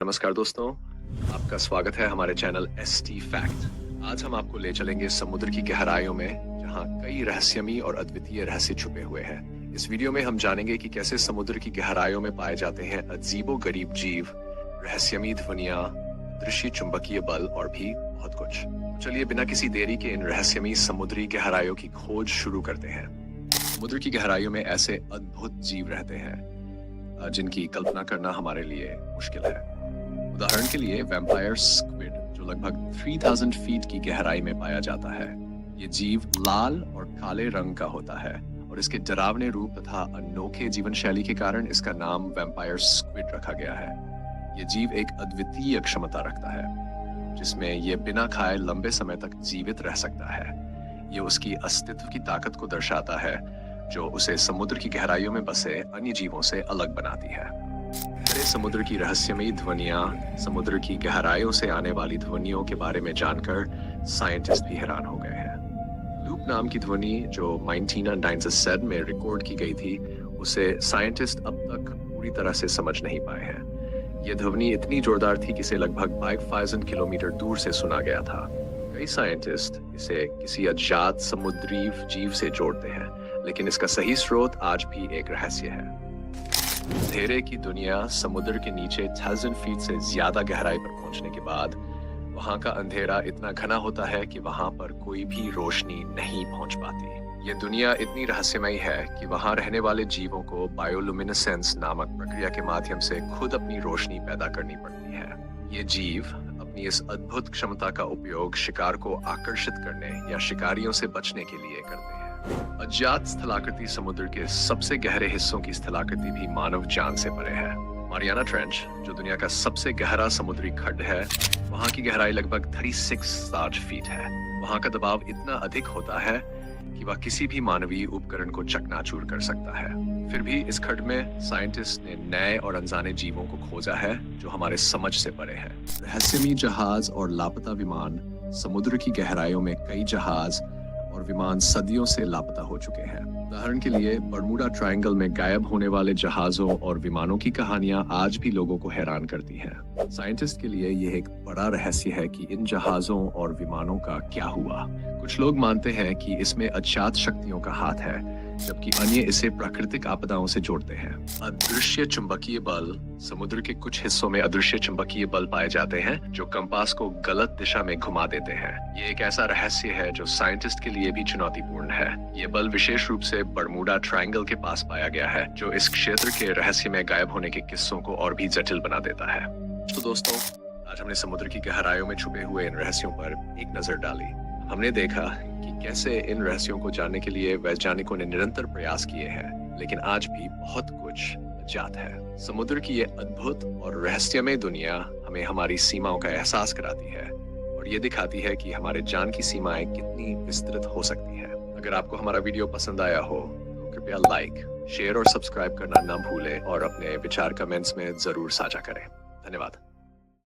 नमस्कार दोस्तों, आपका स्वागत है हमारे चैनल एसटी फैक्ट। आज हम आपको ले चलेंगे समुद्र की गहराइयों में, जहां कई रहस्यमयी और अद्वितीय रहस्य छुपे हुए हैं। इस वीडियो में हम जानेंगे कि कैसे समुद्र की गहराइयों में पाए जाते हैं अजीबो-गरीब जीव, रहस्यमयी ध्वनियां, दृश्य चुंबकीय बल और भी बहुत कुछ। चलिए बिना किसी देरी के इन रहस्यमयी समुद्री गहराइयों की खोज शुरू करते हैं। समुद्र की गहराइयों में ऐसे अद्भुत जीव रहते हैं जिनकी कल्पना करना हमारे लिए मुश्किल है। उदाहरण के लिए वैम्पायर स्क्विड, जो लगभग 3000 फीट की गहराई में पाया जाता है। ये जीव लाल और काले रंग का होता है और इसके डरावने रूप तथा अनोखे जीवन शैली के कारण इसका नाम वैम्पायर स्क्विड रखा गया है। ये जीव एक अद्वितीय क्षमता रखता है, जिसमें ये बिना खाए लंबे समय तक जीवित रह सकता है। ये उसकी अस्तित्व की ताकत को दर्शाता है, जो उसे समुद्र की गहराइयों में बसे अन्य जीवों से अलग बनाती है। गहरे समुद्र की रहस्यमयी ध्वनियां, समुद्र की गहराइयों से आने वाली ध्वनियों के बारे में जानकर साइंटिस्ट भी हैरान हो गए हैं। लूप नाम की ध्वनि, जो 1997 में रिकॉर्ड की गई थी, उसे साइंटिस्ट अब तक पूरी तरह से समझ नहीं पाए हैं। यह ध्वनि इतनी जोरदार थी कि इसे लगभग 5000 किलोमीटर दूर से सुना गया था। कई साइंटिस्ट इसे किसी अज्ञात समुद्री जीव से जोड़ते हैं, लेकिन इसका सही स्रोत आज भी एक रहस्य है। अंधेरे की दुनिया समुद्र के नीचे 1000 फीट से ज्यादा गहराई पर पहुंचने के बाद वहां का अंधेरा इतना घना होता है कि वहां पर कोई भी रोशनी नहीं पहुंच पाती। ये दुनिया इतनी रहस्यमयी है कि वहां रहने वाले जीवों को बायोलुमिनेसेंस नामक प्रक्रिया के माध्यम से खुद अपनी रोशनी पैदा करनी पड़ती है। ये जीव अपनी इस अद्भुत क्षमता का उपयोग शिकार को आकर्षित करने या शिकारियों से बचने के लिए करते हैं। अज्ञात स्थलाकृति समुद्र के सबसे गहरे हिस्सों की स्थलाकृति भी मानव जान से परे है। मारियाना ट्रेंच, जो दुनिया का सबसे गहरा समुद्री खड्ड है, वहां की गहराई लगभग 36 फीट है। वहां का दबाव इतना अधिक होता है कि वह किसी भी मानवीय उपकरण को चकनाचूर कर सकता है। फिर भी इस खड्ड में साइंटिस्ट ने नए और अनजाने जीवों को खोजा है, जो हमारे समझ से परे है। रहस्यमयी जहाज और लापता विमान। समुद्र की गहराइयों में कई जहाज और विमान सदियों से लापता हो चुके हैं। उदाहरण के लिए बर्मुडा ट्रायंगल में गायब होने वाले जहाजों और विमानों की कहानियां आज भी लोगों को हैरान करती हैं। साइंटिस्ट के लिए यह एक बड़ा रहस्य है कि इन जहाजों और विमानों का क्या हुआ। कुछ लोग मानते हैं कि इसमें अज्ञात शक्तियों का हाथ है, जबकि अन्य इसे प्राकृतिक आपदाओं से जोड़ते हैं। अदृश्य चुंबकीय बल। समुद्र के कुछ हिस्सों में अदृश्य चुंबकीय बल पाए जाते हैं, जो कंपास को गलत दिशा में घुमा देते हैं। ये एक ऐसा रहस्य है जो साइंटिस्ट के लिए भी चुनौतीपूर्ण है। ये बल विशेष रूप से बर्मुडा ट्रायंगल के पास पाया गया है, जो इस क्षेत्र के रहस्य में गायब होने के किस्सों को और भी जटिल बना देता है। तो दोस्तों, आज हमने समुद्र की गहराइयों में छुपे हुए इन रहस्यों पर एक नजर डाली। हमने देखा कि कैसे इन रहस्यों को जानने के लिए वैज्ञानिकों ने निरंतर प्रयास किए हैं, लेकिन आज भी बहुत कुछ अज्ञात है। समुद्र की ये अद्भुत और रहस्यमय दुनिया हमें हमारी सीमाओं का एहसास कराती है और ये दिखाती है कि हमारे जान की सीमाएं कितनी विस्तृत हो सकती हैं। अगर आपको हमारा वीडियो पसंद आया हो तो कृपया लाइक, शेयर और सब्सक्राइब करना न भूलें और अपने विचार कमेंट्स में जरूर साझा करें। धन्यवाद।